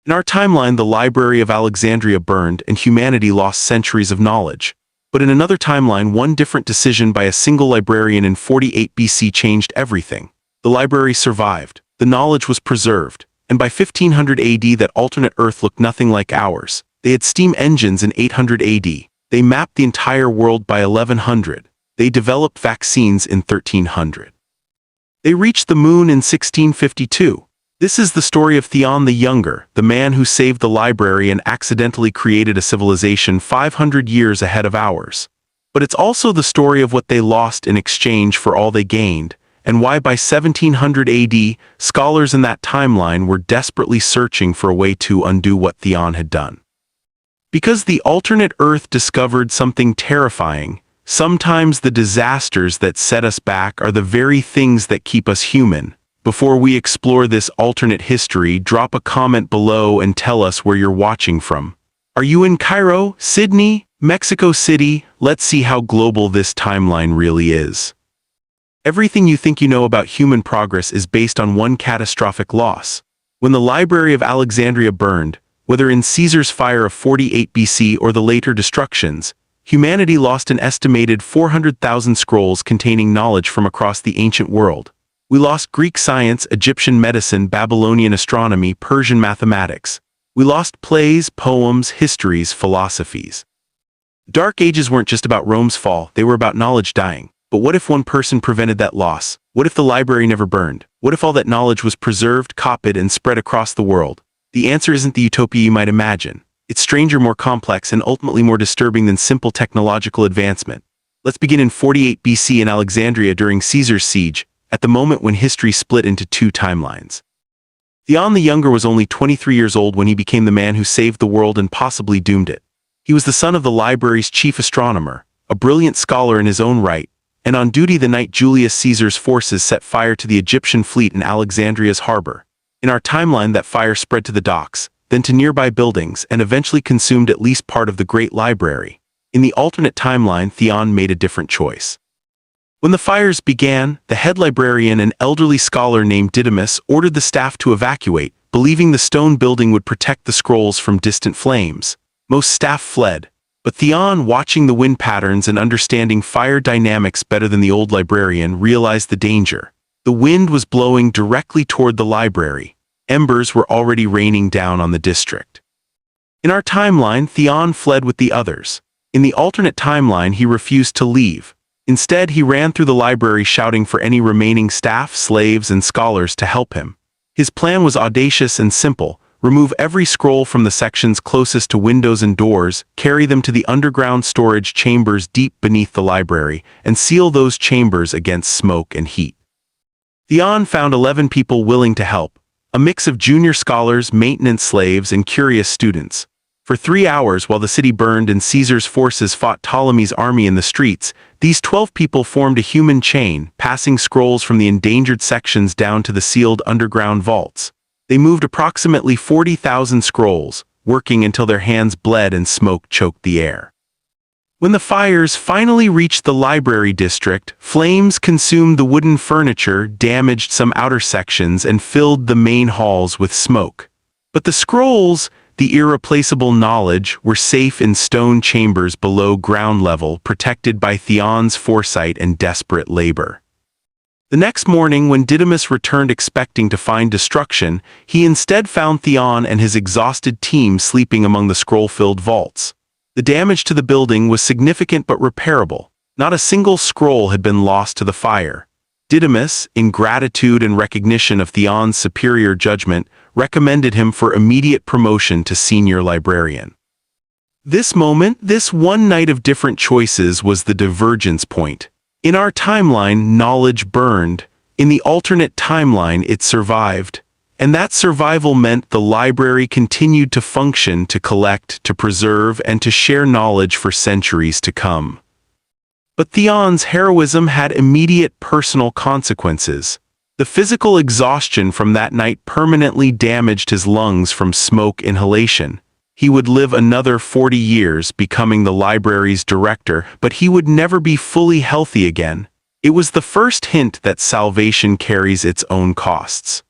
In our timeline, the Library of Alexandria burned and humanity lost centuries of knowledge. But in another timeline, one different decision by a single librarian in 48 BC changed everything. The library survived, the knowledge was preserved, and by 1500 AD that alternate Earth looked nothing like ours. They had steam engines in 800 AD. They mapped the entire world by 1100. They developed vaccines in 1300. They reached the moon in 1652. This is the story of Theon the Younger, the man who saved the library and accidentally created a civilization 500 years ahead of ours. But it's also the story of what they lost in exchange for all they gained, and why by 1700 AD, scholars in that timeline were desperately searching for a way to undo what Theon had done. Because the alternate Earth discovered something terrifying, sometimes the disasters that set us back are the very things that keep us human. Before we explore this alternate history, drop a comment below and tell us where you're watching from. Are you in Cairo, Sydney, Mexico City? Let's see how global this timeline really is. Everything you think you know about human progress is based on one catastrophic loss. When the Library of Alexandria burned, whether in Caesar's fire of 48 BC or the later destructions, humanity lost an estimated 400,000 scrolls containing knowledge from across the ancient world. We lost Greek science, Egyptian medicine, Babylonian astronomy, Persian mathematics. We lost plays, poems, histories, philosophies. Dark Ages weren't just about Rome's fall, they were about knowledge dying. But what if one person prevented that loss? What if the library never burned? What if all that knowledge was preserved, copied, and spread across the world? The answer isn't the utopia you might imagine. It's stranger, more complex, and ultimately more disturbing than simple technological advancement. Let's begin in 48 BC in Alexandria during Caesar's siege, at the moment when history split into two timelines. Theon the Younger was only 23 years old when he became the man who saved the world and possibly doomed it. He was the son of the library's chief astronomer, a brilliant scholar in his own right, and on duty the night Julius Caesar's forces set fire to the Egyptian fleet in Alexandria's harbor. In our timeline, that fire spread to the docks, then to nearby buildings, and eventually consumed at least part of the great library. In the alternate timeline, Theon made a different choice. When the fires began, the head librarian, an elderly scholar named Didymus, ordered the staff to evacuate, believing the stone building would protect the scrolls from distant flames. Most staff fled, but Theon, watching the wind patterns and understanding fire dynamics better than the old librarian, realized the danger. The wind was blowing directly toward the library. Embers were already raining down on the district. In our timeline, Theon fled with the others. In the alternate timeline, he refused to leave. Instead, he ran through the library shouting for any remaining staff, slaves, and scholars to help him. His plan was audacious and simple: remove every scroll from the sections closest to windows and doors, carry them to the underground storage chambers deep beneath the library, and seal those chambers against smoke and heat. Theon found 11 people willing to help, a mix of junior scholars, maintenance slaves, and curious students. For 3 hours while the city burned and Caesar's forces fought Ptolemy's army in the streets, these 12 people formed a human chain, passing scrolls from the endangered sections down to the sealed underground vaults. They moved approximately 40,000 scrolls, working until their hands bled and smoke choked the air. When the fires finally reached the library district, flames consumed the wooden furniture, damaged some outer sections, and filled the main halls with smoke. But the scrolls, the irreplaceable knowledge, were safe in stone chambers below ground level, protected by Theon's foresight and desperate labor. The next morning, when Didymus returned expecting to find destruction, he instead found Theon and his exhausted team sleeping among the scroll-filled vaults. The damage to the building was significant but repairable. Not a single scroll had been lost to the fire. Didymus, in gratitude and recognition of Theon's superior judgment, recommended him for immediate promotion to senior librarian. This moment, this one night of different choices, was the divergence point. In our timeline, knowledge burned. In the alternate timeline, it survived. And that survival meant the library continued to function, to collect, to preserve, and to share knowledge for centuries to come. But Theon's heroism had immediate personal consequences. The physical exhaustion from that night permanently damaged his lungs from smoke inhalation. He would live another 40 years, becoming the library's director, but he would never be fully healthy again. It was the first hint that salvation carries its own costs.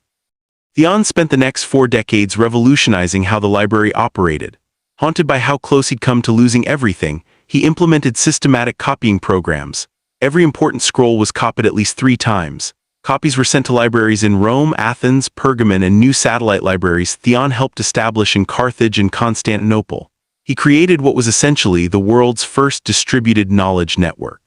Theon spent the next 4 decades revolutionizing how the library operated. Haunted by how close he'd come to losing everything, he implemented systematic copying programs. Every important scroll was copied at least 3 times. Copies were sent to libraries in Rome, Athens, Pergamon, and new satellite libraries Theon helped establish in Carthage and Constantinople. He created what was essentially the world's first distributed knowledge network.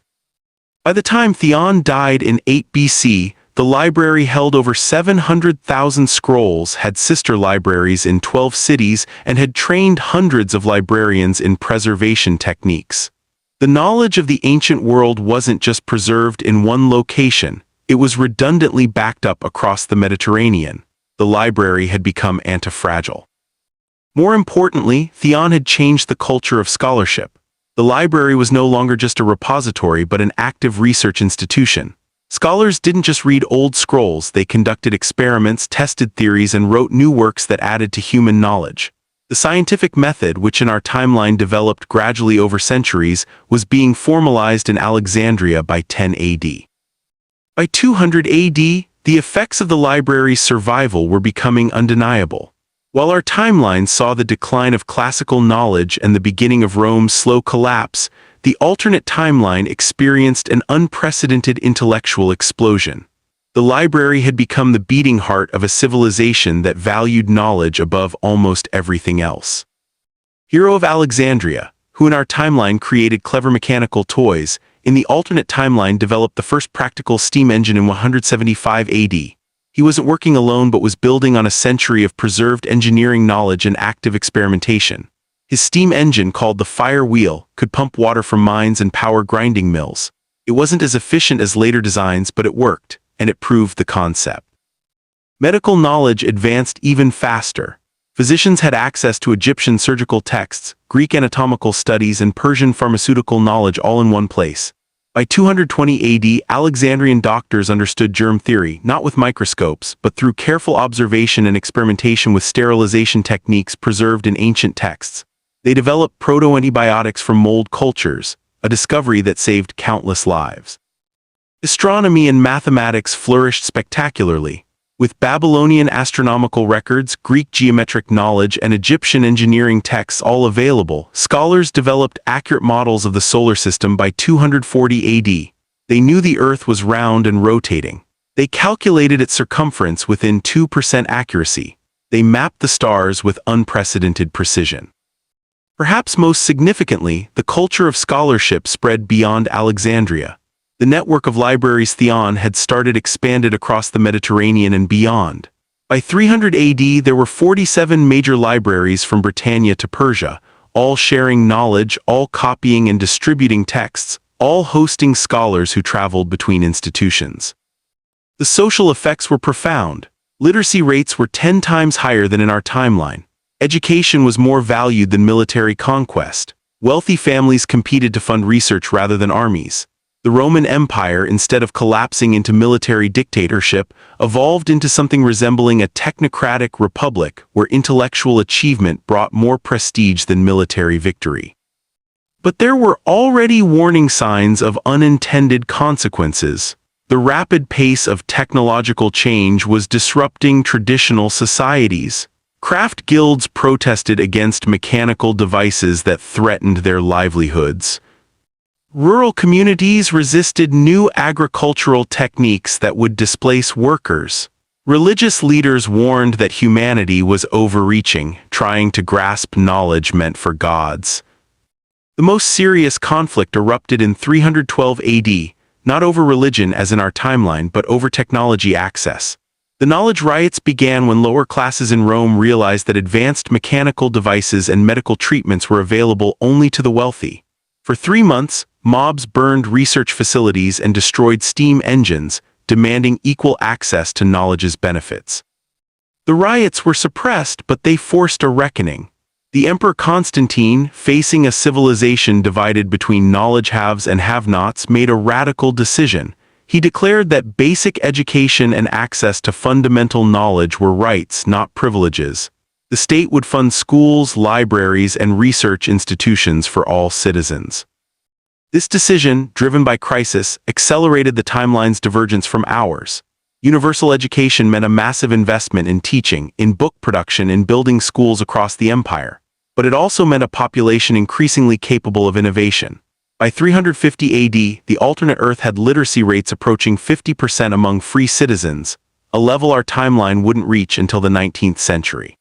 By the time Theon died in 8 BC, the library held over 700,000 scrolls, had sister libraries in 12 cities, and had trained hundreds of librarians in preservation techniques. The knowledge of the ancient world wasn't just preserved in one location, it was redundantly backed up across the Mediterranean. The library had become anti-fragile. More importantly, Theon had changed the culture of scholarship. The library was no longer just a repository but an active research institution. Scholars didn't just read old scrolls, they conducted experiments, tested theories, and wrote new works that added to human knowledge. The scientific method, which in our timeline developed gradually over centuries, was being formalized in Alexandria by 10 AD. By 200 AD, the effects of the library's survival were becoming undeniable. While our timeline saw the decline of classical knowledge and the beginning of Rome's slow collapse, the alternate timeline experienced an unprecedented intellectual explosion. The library had become the beating heart of a civilization that valued knowledge above almost everything else. Hero of Alexandria, who in our timeline created clever mechanical toys, in the alternate timeline developed the first practical steam engine in 175 AD. He wasn't working alone but was building on a century of preserved engineering knowledge and active experimentation. His steam engine, called the fire wheel, could pump water from mines and power grinding mills. It wasn't as efficient as later designs, but it worked, and it proved the concept. Medical knowledge advanced even faster. Physicians had access to Egyptian surgical texts, Greek anatomical studies, and Persian pharmaceutical knowledge all in one place. By 220 AD, Alexandrian doctors understood germ theory, not with microscopes, but through careful observation and experimentation with sterilization techniques preserved in ancient texts. They developed proto-antibiotics from mold cultures, a discovery that saved countless lives. Astronomy and mathematics flourished spectacularly. With Babylonian astronomical records, Greek geometric knowledge, and Egyptian engineering texts all available, scholars developed accurate models of the solar system by 240 AD. They knew the Earth was round and rotating. They calculated its circumference within 2% accuracy. They mapped the stars with unprecedented precision. Perhaps most significantly, the culture of scholarship spread beyond Alexandria. The network of libraries Theon had started expanded across the Mediterranean and beyond. By 300 AD, there were 47 major libraries from Britannia to Persia, all sharing knowledge, all copying and distributing texts, all hosting scholars who traveled between institutions. The social effects were profound. Literacy rates were 10 times higher than in our timeline. Education was more valued than military conquest. Wealthy families competed to fund research rather than armies. The Roman Empire, instead of collapsing into military dictatorship, evolved into something resembling a technocratic republic where intellectual achievement brought more prestige than military victory. But there were already warning signs of unintended consequences. The rapid pace of technological change was disrupting traditional societies. Craft guilds protested against mechanical devices that threatened their livelihoods. Rural communities resisted new agricultural techniques that would displace workers. Religious leaders warned that humanity was overreaching, trying to grasp knowledge meant for gods. The most serious conflict erupted in 312 AD, not over religion as in our timeline, but over technology access. The knowledge riots began when lower classes in Rome realized that advanced mechanical devices and medical treatments were available only to the wealthy. For 3 months, mobs burned research facilities and destroyed steam engines, demanding equal access to knowledge's benefits. The riots were suppressed, but they forced a reckoning. The Emperor Constantine, facing a civilization divided between knowledge haves and have-nots, made a radical decision. He declared that basic education and access to fundamental knowledge were rights, not privileges. The state would fund schools, libraries, and research institutions for all citizens. This decision, driven by crisis, accelerated the timeline's divergence from ours. Universal education meant a massive investment in teaching, in book production, in building schools across the empire. But it also meant a population increasingly capable of innovation. By 350 AD, the alternate Earth had literacy rates approaching 50% among free citizens, a level our timeline wouldn't reach until the 19th century.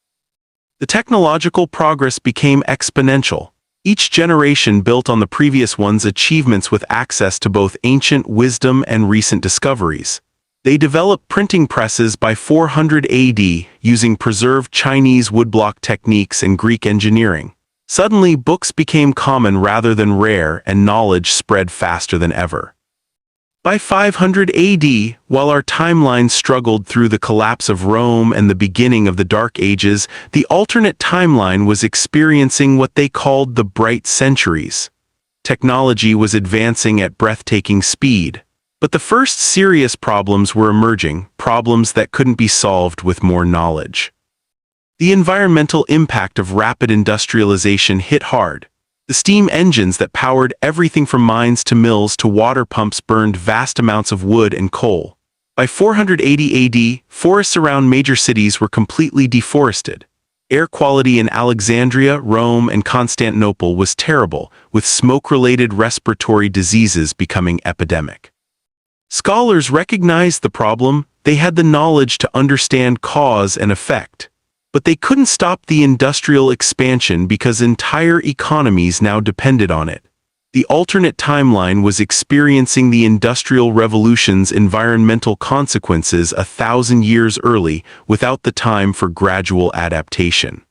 The technological progress became exponential. Each generation built on the previous one's achievements with access to both ancient wisdom and recent discoveries. They developed printing presses by 400 AD using preserved Chinese woodblock techniques and Greek engineering. Suddenly, books became common rather than rare, and knowledge spread faster than ever. By 500 AD, while our timeline struggled through the collapse of Rome and the beginning of the Dark Ages, the alternate timeline was experiencing what they called the Bright Centuries. Technology was advancing at breathtaking speed. But the first serious problems were emerging, problems that couldn't be solved with more knowledge. The environmental impact of rapid industrialization hit hard. The steam engines that powered everything from mines to mills to water pumps burned vast amounts of wood and coal. By 480 AD, forests around major cities were completely deforested. Air quality in Alexandria, Rome, and Constantinople was terrible, with smoke-related respiratory diseases becoming epidemic. Scholars recognized the problem. They had the knowledge to understand cause and effect. But they couldn't stop the industrial expansion because entire economies now depended on it. The alternate timeline was experiencing the Industrial Revolution's environmental consequences 1,000 years early without the time for gradual adaptation.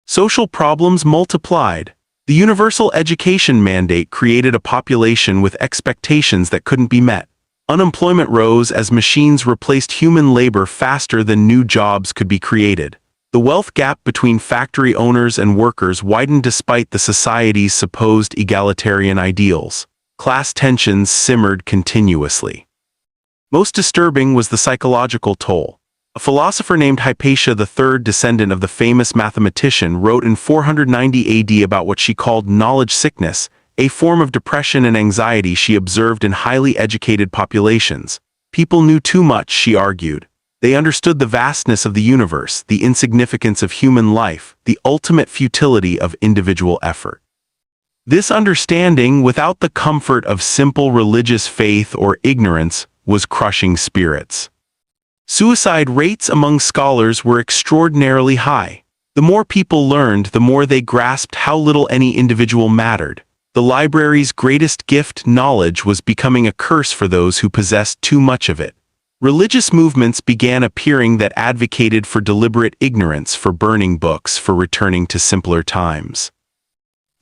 Social problems multiplied. The universal education mandate created a population with expectations that couldn't be met. Unemployment rose as machines replaced human labor faster than new jobs could be created. The wealth gap between factory owners and workers widened despite the society's supposed egalitarian ideals. Class tensions simmered continuously. Most disturbing was the psychological toll. A philosopher named Hypatia, the third descendant of the famous mathematician, wrote in 490 AD about what she called knowledge sickness, a form of depression and anxiety she observed in highly educated populations. People knew too much, she argued. They understood the vastness of the universe, the insignificance of human life, the ultimate futility of individual effort. This understanding, without the comfort of simple religious faith or ignorance, was crushing spirits. Suicide rates among scholars were extraordinarily high. The more people learned, the more they grasped how little any individual mattered. The library's greatest gift, knowledge, was becoming a curse for those who possessed too much of it. Religious movements began appearing that advocated for deliberate ignorance, for burning books, for returning to simpler times.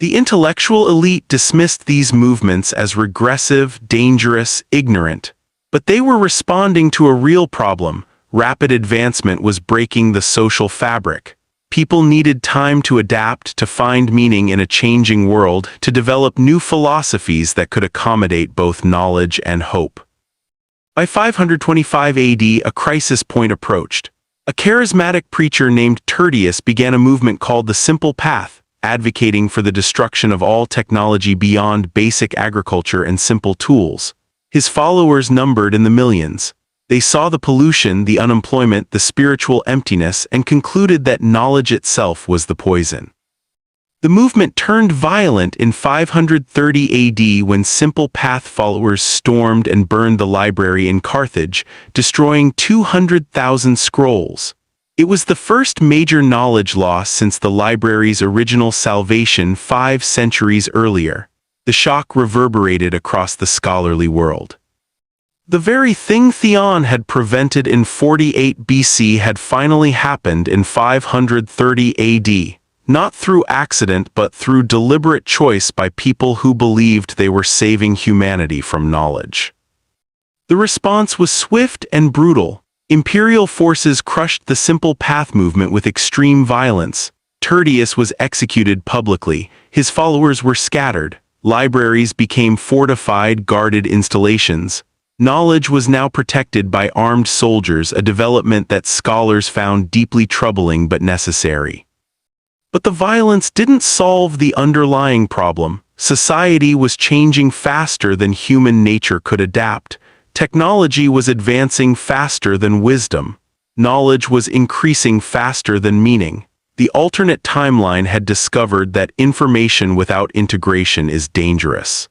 The intellectual elite dismissed these movements as regressive, dangerous, ignorant. But they were responding to a real problem. Rapid advancement was breaking the social fabric. People needed time to adapt, to find meaning in a changing world, to develop new philosophies that could accommodate both knowledge and hope. By 525 AD, a crisis point approached. A charismatic preacher named Tertius began a movement called the Simple Path, advocating for the destruction of all technology beyond basic agriculture and simple tools. His followers numbered in the millions. They saw the pollution, the unemployment, the spiritual emptiness, and concluded that knowledge itself was the poison. The movement turned violent in 530 AD when Simple Path followers stormed and burned the library in Carthage, destroying 200,000 scrolls. It was the first major knowledge loss since the library's original salvation 5 centuries earlier. The shock reverberated across the scholarly world. The very thing Theon had prevented in 48 BC had finally happened in 530 AD. Not through accident but through deliberate choice by people who believed they were saving humanity from knowledge. The response was swift and brutal. Imperial forces crushed the Simple Path movement with extreme violence. Tertius was executed publicly. His followers were scattered. Libraries became fortified, guarded installations. Knowledge was now protected by armed soldiers, a development that scholars found deeply troubling but necessary. But the violence didn't solve the underlying problem. Society was changing faster than human nature could adapt. Technology was advancing faster than wisdom. Knowledge was increasing faster than meaning. The alternate timeline had discovered that information without integration is dangerous.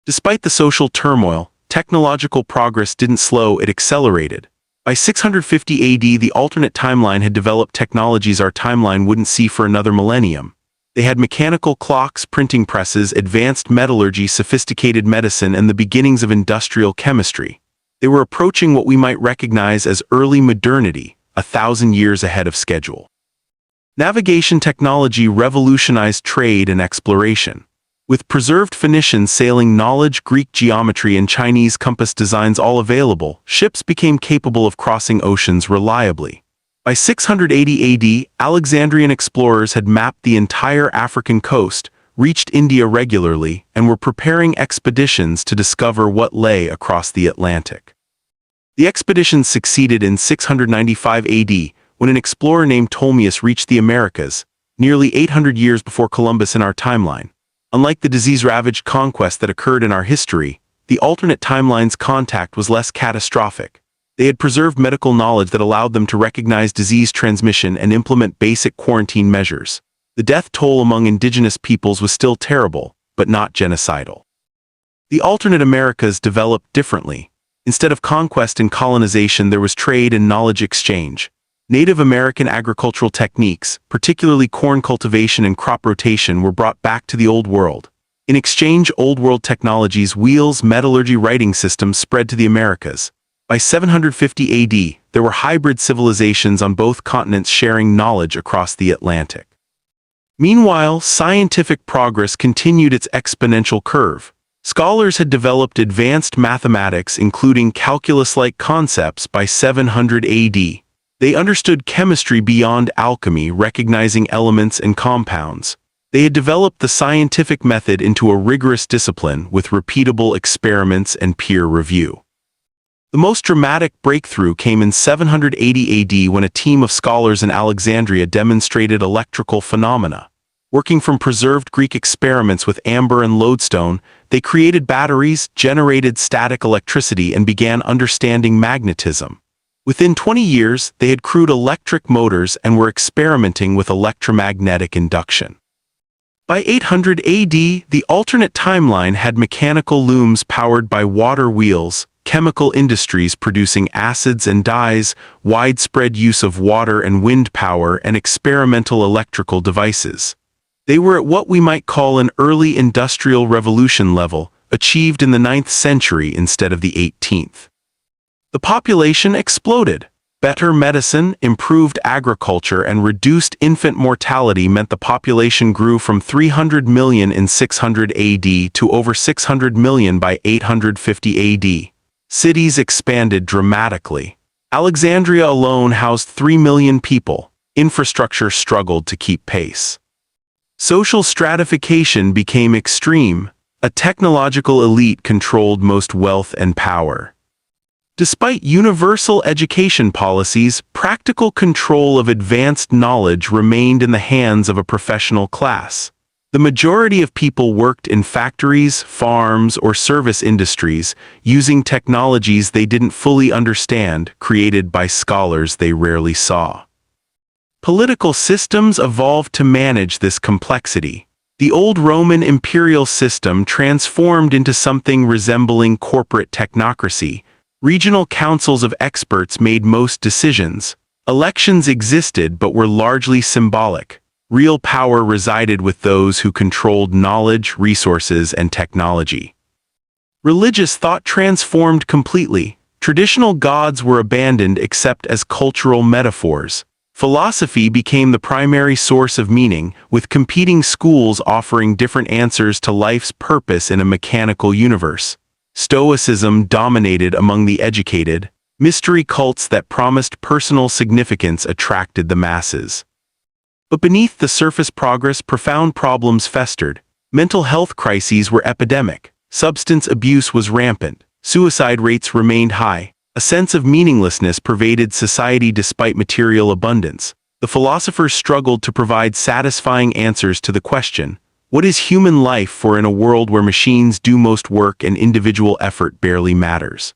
Despite the social turmoil, technological progress didn't slow, it accelerated. By 650 AD, the alternate timeline had developed technologies our timeline wouldn't see for another millennium. They had mechanical clocks, printing presses, advanced metallurgy, sophisticated medicine, and the beginnings of industrial chemistry. They were approaching what we might recognize as early modernity, 1,000 years ahead of schedule. Navigation technology revolutionized trade and exploration. With preserved Phoenician sailing knowledge, Greek geometry, and Chinese compass designs all available, ships became capable of crossing oceans reliably. By 680 AD, Alexandrian explorers had mapped the entire African coast, reached India regularly, and were preparing expeditions to discover what lay across the Atlantic. The expeditions succeeded in 695 AD, when an explorer named Ptolemy reached the Americas, nearly 800 years before Columbus in our timeline. Unlike the disease-ravaged conquest that occurred in our history, the alternate timeline's contact was less catastrophic. They had preserved medical knowledge that allowed them to recognize disease transmission and implement basic quarantine measures. The death toll among indigenous peoples was still terrible, but not genocidal. The alternate Americas developed differently. Instead of conquest and colonization, there was trade and knowledge exchange. Native American agricultural techniques, particularly corn cultivation and crop rotation, were brought back to the Old World. In exchange, Old World technologies, wheels, metallurgy, writing systems spread to the Americas. By 750 AD, there were hybrid civilizations on both continents sharing knowledge across the Atlantic. Meanwhile, scientific progress continued its exponential curve. Scholars had developed advanced mathematics, including calculus-like concepts, by 700 AD. They understood chemistry beyond alchemy, recognizing elements and compounds. They had developed the scientific method into a rigorous discipline with repeatable experiments and peer review. The most dramatic breakthrough came in 780 AD when a team of scholars in Alexandria demonstrated electrical phenomena. Working from preserved Greek experiments with amber and lodestone, they created batteries, generated static electricity, and began understanding magnetism. Within 20 years, they had crewed electric motors and were experimenting with electromagnetic induction. By 800 AD, the alternate timeline had mechanical looms powered by water wheels, chemical industries producing acids and dyes, widespread use of water and wind power, and experimental electrical devices. They were at what we might call an early industrial revolution level, achieved in the 9th century instead of the 18th. The population exploded. Better medicine, improved agriculture, and reduced infant mortality meant the population grew from 300 million in 600 AD to over 600 million by 850 AD. Cities expanded dramatically. Alexandria alone housed 3 million people. Infrastructure struggled to keep pace. Social stratification became extreme. A technological elite controlled most wealth and power. Despite universal education policies, practical control of advanced knowledge remained in the hands of a professional class. The majority of people worked in factories, farms, or service industries, using technologies they didn't fully understand, created by scholars they rarely saw. Political systems evolved to manage this complexity. The old Roman imperial system transformed into something resembling corporate technocracy. Regional councils of experts made most decisions. Elections existed but were largely symbolic. Real power resided with those who controlled knowledge, resources, and technology. Religious thought transformed completely. Traditional gods were abandoned except as cultural metaphors. Philosophy became the primary source of meaning, with competing schools offering different answers to life's purpose in a mechanical universe. Stoicism dominated among the educated. Mystery cults that promised personal significance attracted the masses. But beneath the surface progress, profound problems festered. Mental health crises were epidemic. Substance abuse was rampant. Suicide rates remained high. A sense of meaninglessness pervaded society despite material abundance. The philosophers struggled to provide satisfying answers to the question, what is human life for in a world where machines do most work and individual effort barely matters?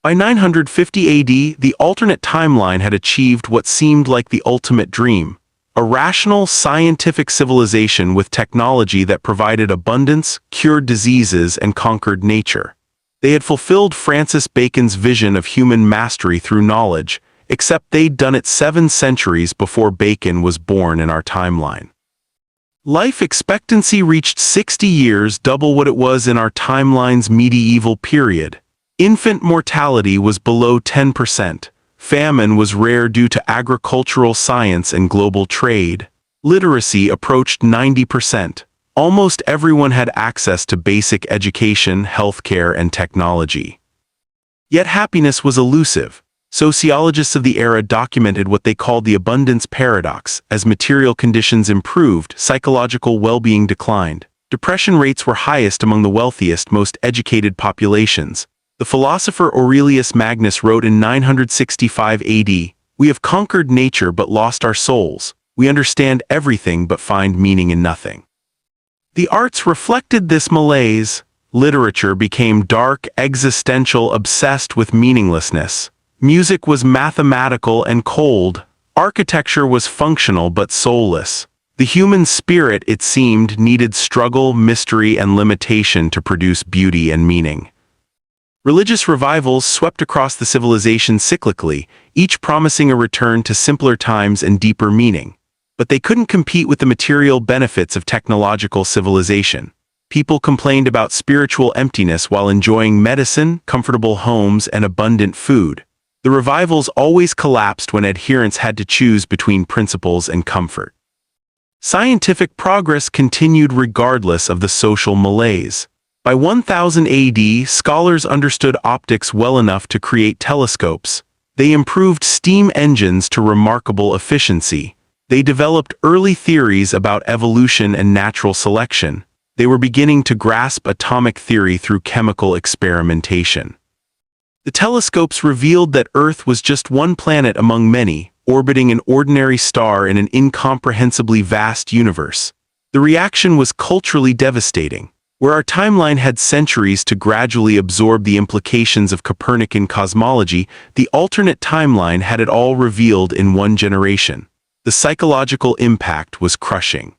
By 950 AD, the alternate timeline had achieved what seemed like the ultimate dream, a rational, scientific civilization with technology that provided abundance, cured diseases, and conquered nature. They had fulfilled Francis Bacon's vision of human mastery through knowledge, except they'd done it 7 centuries before Bacon was born in our timeline. Life expectancy reached 60 years, double what it was in our timeline's medieval period. Infant mortality was below 10%. Famine was rare due to agricultural science and global trade. Literacy approached 90%. Almost everyone had access to basic education, healthcare, and technology. Yet happiness was elusive. Sociologists of the era documented what they called the abundance paradox. As material conditions improved, psychological well-being declined. Depression rates were highest among the wealthiest, most educated populations. The philosopher Aurelius Magnus wrote in 965 AD, "We have conquered nature but lost our souls. We understand everything but find meaning in nothing." The arts reflected this malaise. Literature became dark, existential, obsessed with meaninglessness. Music was mathematical and cold. Architecture was functional but soulless. The human spirit, it seemed, needed struggle, mystery, and limitation to produce beauty and meaning. Religious revivals swept across the civilization cyclically, each promising a return to simpler times and deeper meaning. But they couldn't compete with the material benefits of technological civilization. People complained about spiritual emptiness while enjoying medicine, comfortable homes, and abundant food. The revivals always collapsed when adherents had to choose between principles and comfort. Scientific progress continued regardless of the social malaise. By 1000 AD, scholars understood optics well enough to create telescopes. They improved steam engines to remarkable efficiency. They developed early theories about evolution and natural selection. They were beginning to grasp atomic theory through chemical experimentation. The telescopes revealed that Earth was just one planet among many, orbiting an ordinary star in an incomprehensibly vast universe. The reaction was culturally devastating. Where our timeline had centuries to gradually absorb the implications of Copernican cosmology, the alternate timeline had it all revealed in one generation. The psychological impact was crushing.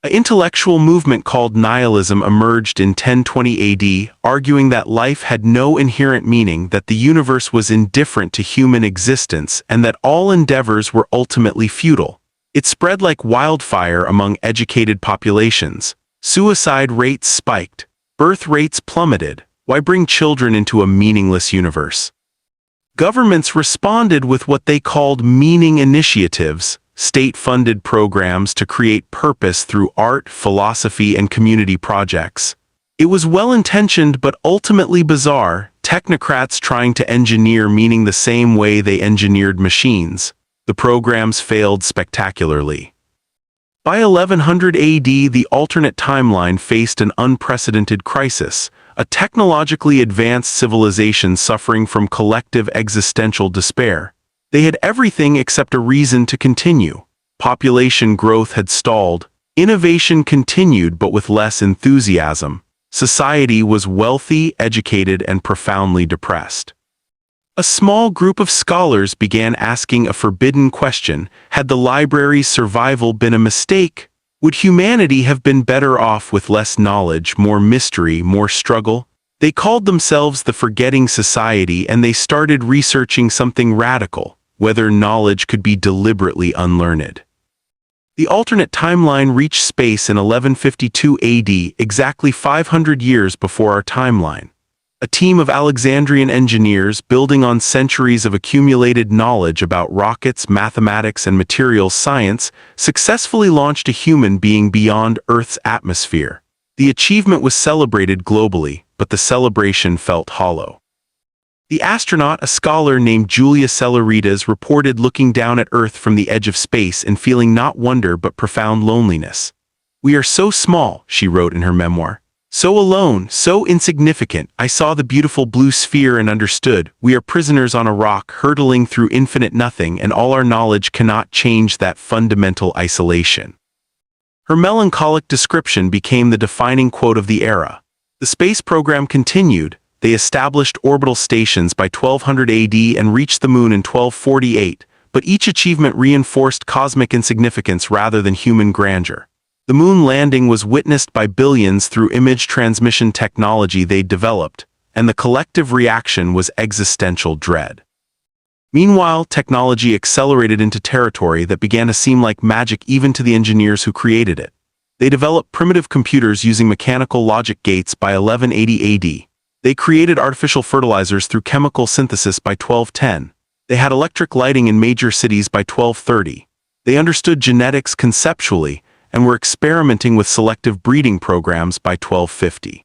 An intellectual movement called nihilism emerged in 1020 AD, arguing that life had no inherent meaning, that the universe was indifferent to human existence, and that all endeavors were ultimately futile. It spread like wildfire among educated populations. Suicide rates spiked. Birth rates plummeted. Why bring children into a meaningless universe? Governments responded with what they called meaning initiatives, state-funded programs to create purpose through art, philosophy, and community projects. It was well-intentioned but ultimately bizarre, technocrats trying to engineer meaning the same way they engineered machines. The programs failed spectacularly. By 1100 AD, the alternate timeline faced an unprecedented crisis, a technologically advanced civilization suffering from collective existential despair. They had everything except a reason to continue. Population growth had stalled. Innovation continued but with less enthusiasm. Society was wealthy, educated, and profoundly depressed. A small group of scholars began asking a forbidden question: had the library's survival been a mistake? Would humanity have been better off with less knowledge, more mystery, more struggle? They called themselves the Forgetting Society, and they started researching something radical: whether knowledge could be deliberately unlearned. The alternate timeline reached space in 1152 AD, exactly 500 years before our timeline. A team of Alexandrian engineers, building on centuries of accumulated knowledge about rockets, mathematics, and materials science, successfully launched a human being beyond Earth's atmosphere. The achievement was celebrated globally, but the celebration felt hollow. The astronaut, a scholar named Julia Celerides, reported looking down at Earth from the edge of space and feeling not wonder but profound loneliness. "We are so small," she wrote in her memoir. "So alone, so insignificant. I saw the beautiful blue sphere and understood. We are prisoners on a rock, hurtling through infinite nothing, and all our knowledge cannot change that fundamental isolation." Her melancholic description became the defining quote of the era. The space program continued. They established orbital stations by 1200 AD and reached the moon in 1248, but each achievement reinforced cosmic insignificance rather than human grandeur. The moon landing was witnessed by billions through image transmission technology they'd developed, and the collective reaction was existential dread. Meanwhile, technology accelerated into territory that began to seem like magic even to the engineers who created it. They developed primitive computers using mechanical logic gates by 1180 AD. They created artificial fertilizers through chemical synthesis by 1210. They had electric lighting in major cities by 1230. They understood genetics conceptually and were experimenting with selective breeding programs by 1250.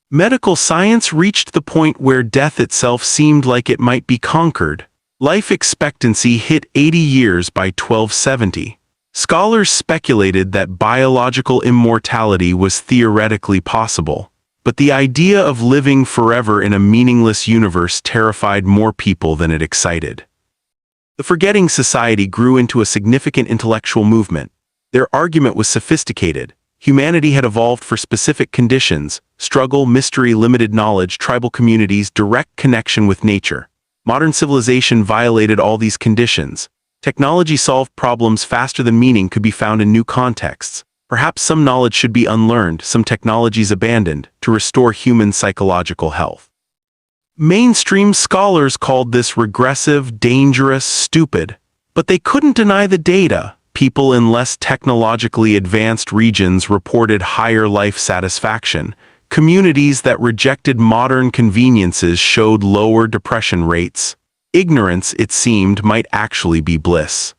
Medical science reached the point where death itself seemed like it might be conquered. Life expectancy hit 80 years by 1270. Scholars speculated that biological immortality was theoretically possible, but the idea of living forever in a meaningless universe terrified more people than it excited. The Forgetting Society grew into a significant intellectual movement. Their argument was sophisticated. Humanity had evolved for specific conditions: struggle, mystery, limited knowledge, tribal communities, direct connection with nature. Modern civilization violated all these conditions. Technology solved problems faster than meaning could be found in new contexts. Perhaps some knowledge should be unlearned, some technologies abandoned, to restore human psychological health. Mainstream scholars called this regressive, dangerous, stupid, but they couldn't deny the data. People in less technologically advanced regions reported higher life satisfaction. Communities that rejected modern conveniences showed lower depression rates. Ignorance, it seemed, might actually be bliss.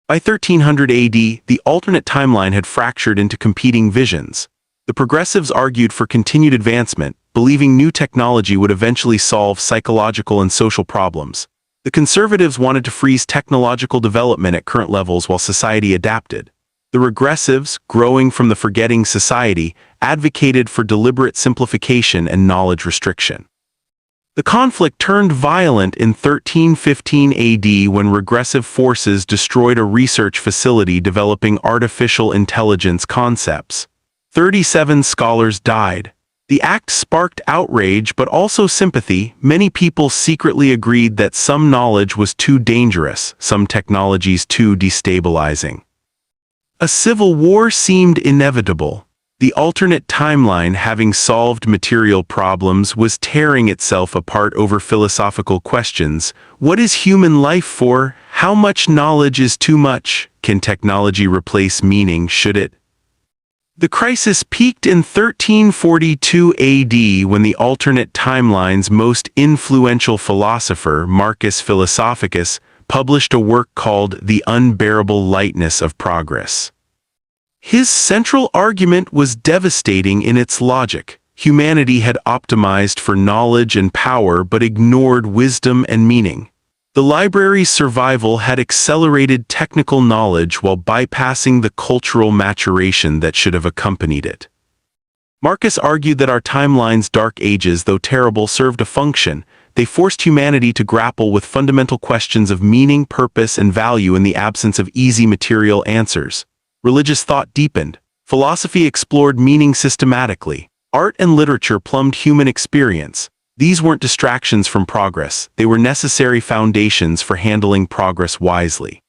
By 1300 AD, the alternate timeline had fractured into competing visions. The progressives argued for continued advancement, believing new technology would eventually solve psychological and social problems. The conservatives wanted to freeze technological development at current levels while society adapted. The regressives, growing from the Forgetting Society, advocated for deliberate simplification and knowledge restriction. The conflict turned violent in 1315 AD when regressive forces destroyed a research facility developing artificial intelligence concepts. 37 scholars died. The act sparked outrage but also sympathy. Many people secretly agreed that some knowledge was too dangerous, some technologies too destabilizing. A civil war seemed inevitable. The alternate timeline, having solved material problems, was tearing itself apart over philosophical questions. What is human life for? How much knowledge is too much? Can technology replace meaning? Should it? The crisis peaked in 1342 AD when the alternate timeline's most influential philosopher, Marcus Philosophicus, published a work called The Unbearable Lightness of Progress. His central argument was devastating in its logic. Humanity had optimized for knowledge and power but ignored wisdom and meaning. The library's survival had accelerated technical knowledge while bypassing the cultural maturation that should have accompanied it. Marcus argued that our timeline's dark ages, though terrible, served a function. They forced humanity to grapple with fundamental questions of meaning, purpose, and value in the absence of easy material answers. Religious thought deepened. Philosophy explored meaning systematically. Art and literature plumbed human experience. These weren't distractions from progress, they were necessary foundations for handling progress wisely.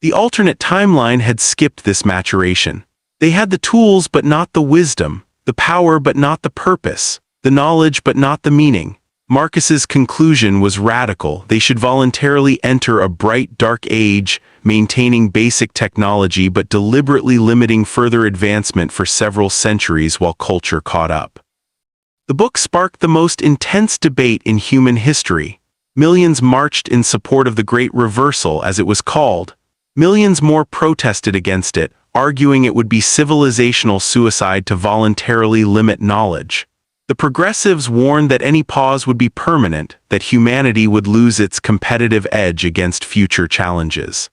The alternate timeline had skipped this maturation. They had the tools but not the wisdom, the power but not the purpose, the knowledge but not the meaning. Marcus's conclusion was radical. They should voluntarily enter a bright, dark age, maintaining basic technology but deliberately limiting further advancement for several centuries while culture caught up. The book sparked the most intense debate in human history. Millions marched in support of the Great Reversal, as it was called. Millions more protested against it, arguing it would be civilizational suicide to voluntarily limit knowledge. The progressives warned that any pause would be permanent, that humanity would lose its competitive edge against future challenges.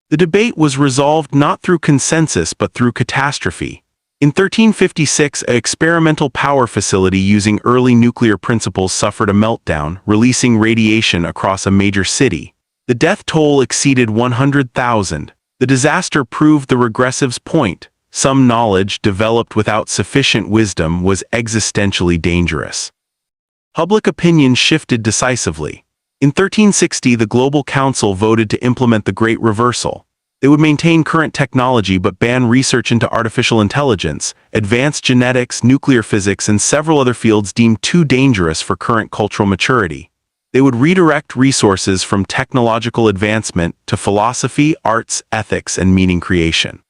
The debate was resolved not through consensus but through catastrophe. In 1356, an experimental power facility using early nuclear principles suffered a meltdown, releasing radiation across a major city. The death toll exceeded 100,000. The disaster proved the regressives' point. Some knowledge developed without sufficient wisdom was existentially dangerous. Public opinion shifted decisively. In 1360, the Global Council voted to implement the Great Reversal. They would maintain current technology but ban research into artificial intelligence, advanced genetics, nuclear physics, and several other fields deemed too dangerous for current cultural maturity. They would redirect resources from technological advancement to philosophy, arts, ethics, and meaning creation.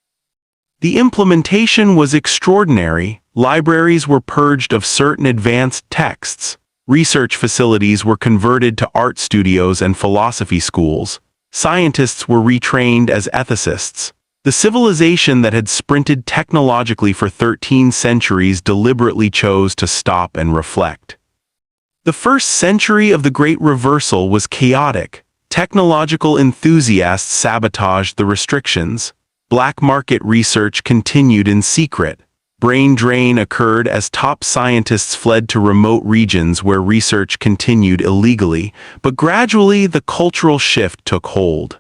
The implementation was extraordinary. Libraries were purged of certain advanced texts. Research facilities were converted to art studios and philosophy schools. Scientists were retrained as ethicists. The civilization that had sprinted technologically for 13 centuries deliberately chose to stop and reflect. The first century of the Great Reversal was chaotic. Technological enthusiasts sabotaged the restrictions. Black market research continued in secret. Brain drain occurred as top scientists fled to remote regions where research continued illegally, but gradually the cultural shift took hold.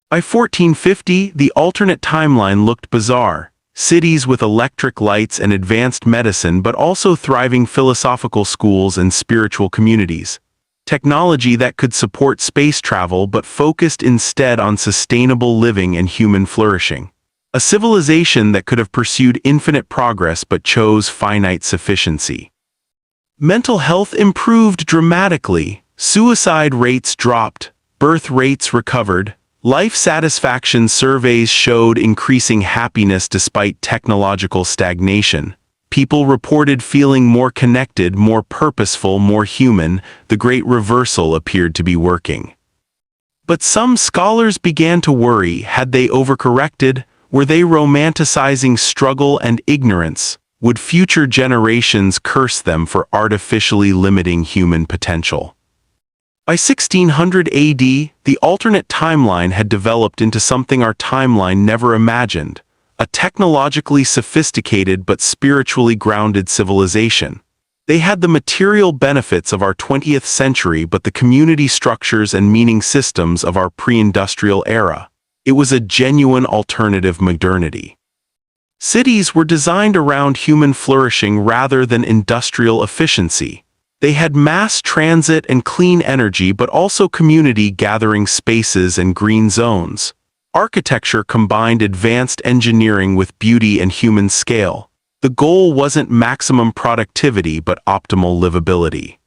By 1450, the alternate timeline looked bizarre. Cities with electric lights and advanced medicine, but also thriving philosophical schools and spiritual communities. Technology that could support space travel but focused instead on sustainable living and human flourishing. A civilization that could have pursued infinite progress but chose finite sufficiency. Mental health improved dramatically. Suicide rates dropped. Birth rates recovered. Life satisfaction surveys showed increasing happiness despite technological stagnation. People reported feeling more connected, more purposeful, more human. The Great Reversal appeared to be working. But some scholars began to worry. Had they overcorrected? Were they romanticizing struggle and ignorance? Would future generations curse them for artificially limiting human potential? By 1600 AD, the alternate timeline had developed into something our timeline never imagined, a technologically sophisticated but spiritually grounded civilization. They had the material benefits of our 20th century but the community structures and meaning systems of our pre-industrial era. It was a genuine alternative modernity. Cities were designed around human flourishing rather than industrial efficiency. They had mass transit and clean energy but also community gathering spaces and green zones. Architecture combined advanced engineering with beauty and human scale. The goal wasn't maximum productivity but optimal livability.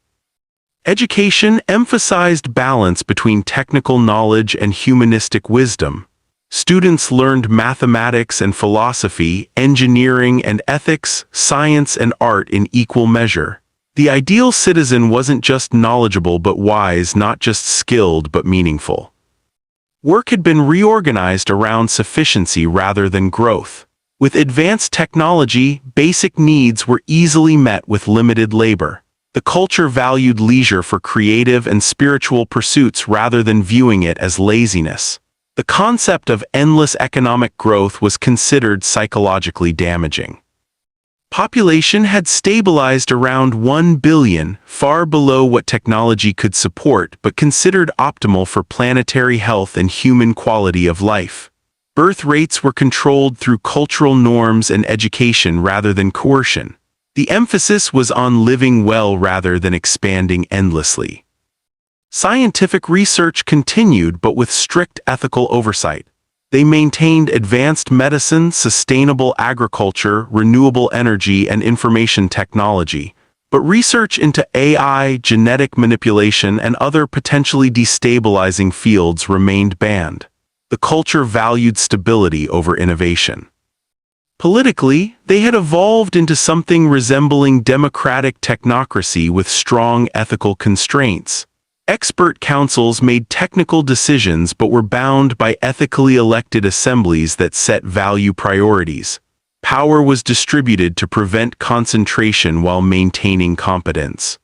Education emphasized balance between technical knowledge and humanistic wisdom. Students learned mathematics and philosophy, engineering and ethics, science and art in equal measure. The ideal citizen wasn't just knowledgeable but wise, not just skilled but meaningful. Work had been reorganized around sufficiency rather than growth. With advanced technology, basic needs were easily met with limited labor. The culture valued leisure for creative and spiritual pursuits rather than viewing it as laziness. The concept of endless economic growth was considered psychologically damaging. Population had stabilized around 1 billion, far below what technology could support but considered optimal for planetary health and human quality of life. Birth rates were controlled through cultural norms and education rather than coercion. The emphasis was on living well rather than expanding endlessly. Scientific research continued but with strict ethical oversight. They maintained advanced medicine, sustainable agriculture, renewable energy, and information technology, but research into AI, genetic manipulation, and other potentially destabilizing fields remained banned. The culture valued stability over innovation. Politically, they had evolved into something resembling democratic technocracy with strong ethical constraints. Expert councils made technical decisions but were bound by ethically elected assemblies that set value priorities. Power was distributed to prevent concentration while maintaining competence.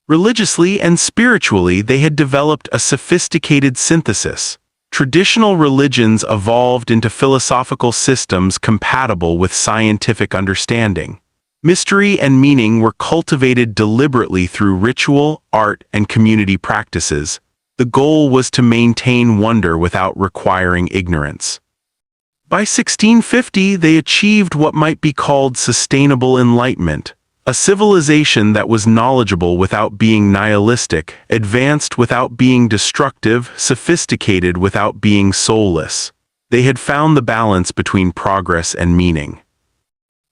Religiously and spiritually, they had developed a sophisticated synthesis. Traditional religions evolved into philosophical systems compatible with scientific understanding. Mystery and meaning were cultivated deliberately through ritual, art, and community practices. The goal was to maintain wonder without requiring ignorance. By 1650, they achieved what might be called sustainable enlightenment, A civilization that was knowledgeable without being nihilistic, advanced without being destructive, sophisticated without being soulless. They had found the balance between progress and meaning.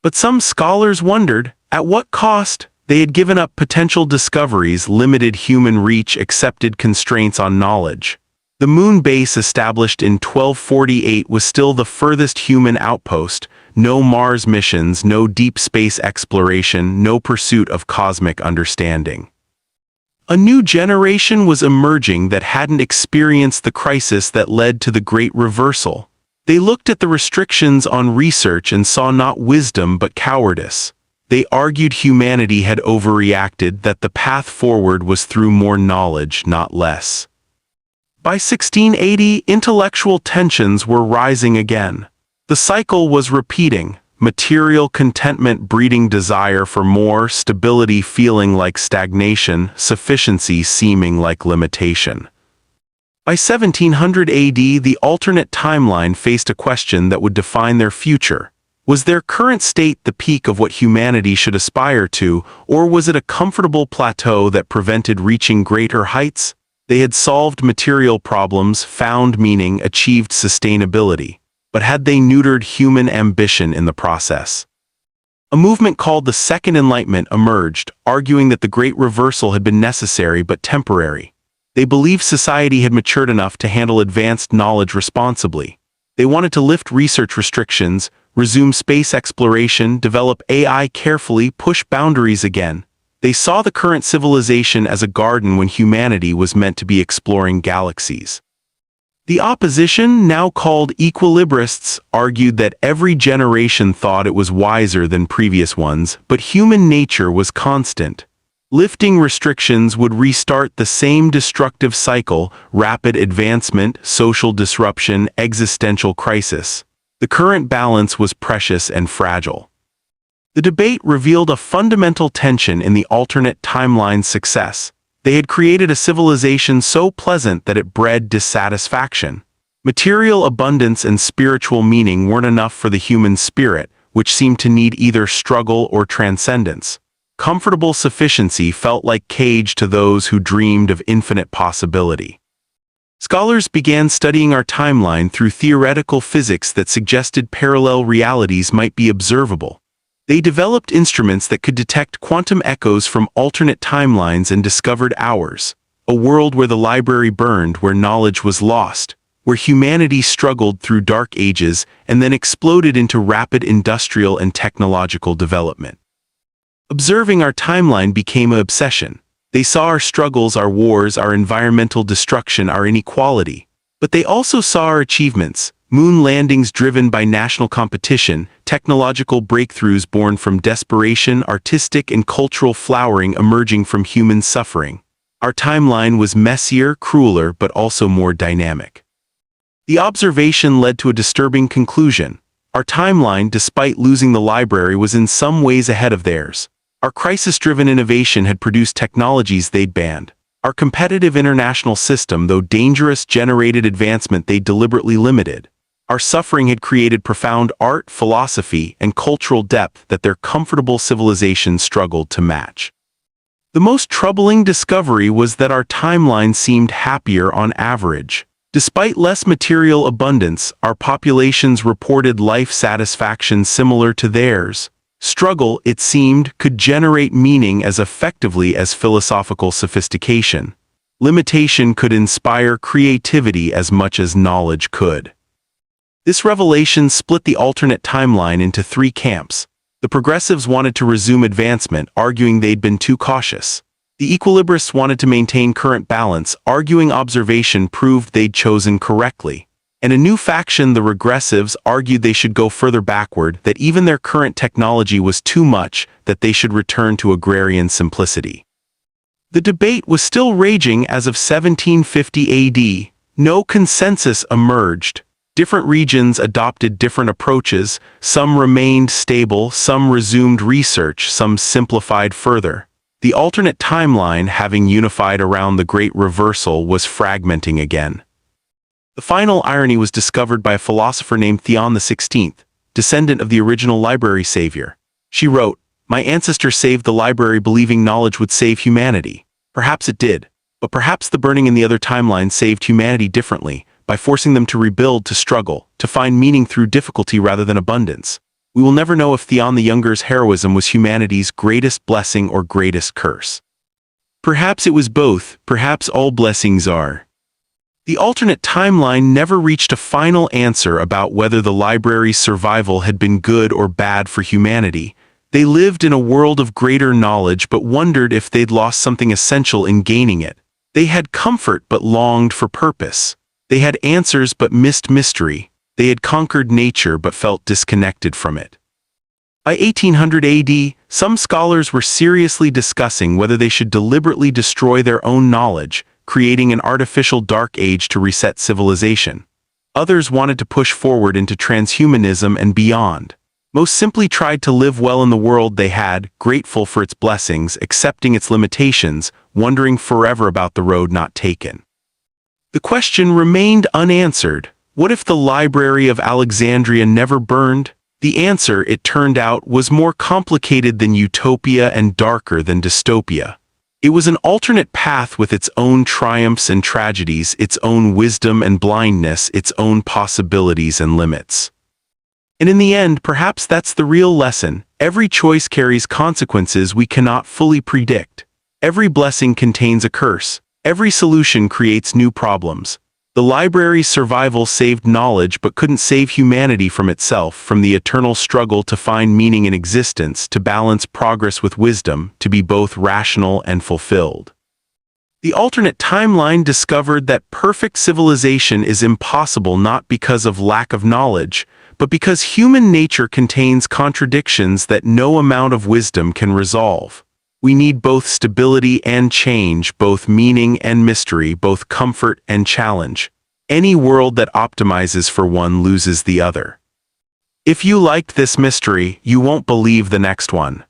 But some scholars wondered, at what cost? They had given up potential discoveries, limited human reach, accepted constraints on knowledge. The moon base established in 1248 was still the furthest human outpost. No Mars missions, no deep space exploration, no pursuit of cosmic understanding. A new generation was emerging that hadn't experienced the crisis that led to the Great Reversal. They looked at the restrictions on research and saw not wisdom but cowardice. They argued humanity had overreacted, that the path forward was through more knowledge, not less. By 1680, intellectual tensions were rising again. The cycle was repeating, material contentment breeding desire for more, stability feeling like stagnation, sufficiency seeming like limitation. By 1700 AD, the alternate timeline faced a question that would define their future. Was their current state the peak of what humanity should aspire to, or was it a comfortable plateau that prevented reaching greater heights? They had solved material problems, found meaning, achieved sustainability. But had they neutered human ambition in the process? A movement called the Second Enlightenment emerged, arguing that the Great Reversal had been necessary but temporary. They believed society had matured enough to handle advanced knowledge responsibly. They wanted to lift research restrictions, resume space exploration, develop AI carefully, push boundaries again. They saw the current civilization as a garden when humanity was meant to be exploring galaxies. The opposition, now called equilibrists, argued that every generation thought it was wiser than previous ones, but human nature was constant. Lifting restrictions would restart the same destructive cycle: rapid advancement, social disruption, existential crisis. The current balance was precious and fragile. The debate revealed a fundamental tension in the alternate timeline's success. They had created a civilization so pleasant that it bred dissatisfaction. Material abundance and spiritual meaning weren't enough for the human spirit, which seemed to need either struggle or transcendence. Comfortable sufficiency felt like cage to those who dreamed of infinite possibility. Scholars began studying our timeline through theoretical physics that suggested parallel realities might be observable. They developed instruments that could detect quantum echoes from alternate timelines and discovered ours, a world where the library burned, where knowledge was lost, where humanity struggled through dark ages and then exploded into rapid industrial and technological development. Observing our timeline became an obsession. They saw our struggles, our wars, our environmental destruction, our inequality. But they also saw our achievements: moon landings driven by national competition, technological breakthroughs born from desperation, artistic and cultural flowering emerging from human suffering. Our timeline was messier, crueler, but also more dynamic. The observation led to a disturbing conclusion. Our timeline, despite losing the library, was in some ways ahead of theirs. Our crisis-driven innovation had produced technologies they'd banned. Our competitive international system, though dangerous, generated advancement they deliberately limited. Our suffering had created profound art, philosophy, and cultural depth that their comfortable civilization struggled to match. The most troubling discovery was that our timeline seemed happier on average. Despite less material abundance, our populations reported life satisfaction similar to theirs. Struggle, it seemed, could generate meaning as effectively as philosophical sophistication. Limitation could inspire creativity as much as knowledge could. This revelation split the alternate timeline into three camps. The progressives wanted to resume advancement, arguing they'd been too cautious. The equilibrists wanted to maintain current balance, arguing observation proved they'd chosen correctly. And a new faction, the regressives, argued they should go further backward, that even their current technology was too much, that they should return to agrarian simplicity. The debate was still raging as of 1750 AD. No consensus emerged. Different regions adopted different approaches. Some remained stable, some resumed research, some simplified further. The alternate timeline, having unified around the Great Reversal, was fragmenting again. The final irony was discovered by a philosopher named Theon XVI, descendant of the original library savior. She wrote, My ancestor saved the library believing knowledge would save humanity. Perhaps it did, but perhaps the burning in the other timeline saved humanity differently, by forcing them to rebuild, to struggle, to find meaning through difficulty rather than abundance. We will never know if Theon the Younger's heroism was humanity's greatest blessing or greatest curse. Perhaps it was both, perhaps all blessings are. The alternate timeline never reached a final answer about whether the library's survival had been good or bad for humanity. They lived in a world of greater knowledge but wondered if they'd lost something essential in gaining it. They had comfort but longed for purpose. They had answers but missed mystery. They had conquered nature but felt disconnected from it. By 1800 AD, some scholars were seriously discussing whether they should deliberately destroy their own knowledge, creating an artificial dark age to reset civilization. Others wanted to push forward into transhumanism and beyond. Most simply tried to live well in the world they had, grateful for its blessings, accepting its limitations, wondering forever about the road not taken. The question remained unanswered. What if the Library of Alexandria never burned? The answer, it turned out, was more complicated than utopia and darker than dystopia. It was an alternate path with its own triumphs and tragedies, its own wisdom and blindness, its own possibilities and limits. And in the end, perhaps that's the real lesson. Every choice carries consequences we cannot fully predict. Every blessing contains a curse. Every solution creates new problems. The library's survival saved knowledge but couldn't save humanity from itself, from the eternal struggle to find meaning in existence, to balance progress with wisdom, to be both rational and fulfilled. The alternate timeline discovered that perfect civilization is impossible not because of lack of knowledge, but because human nature contains contradictions that no amount of wisdom can resolve. We need both stability and change, both meaning and mystery, both comfort and challenge. Any world that optimizes for one loses the other. If you liked this mystery, you won't believe the next one.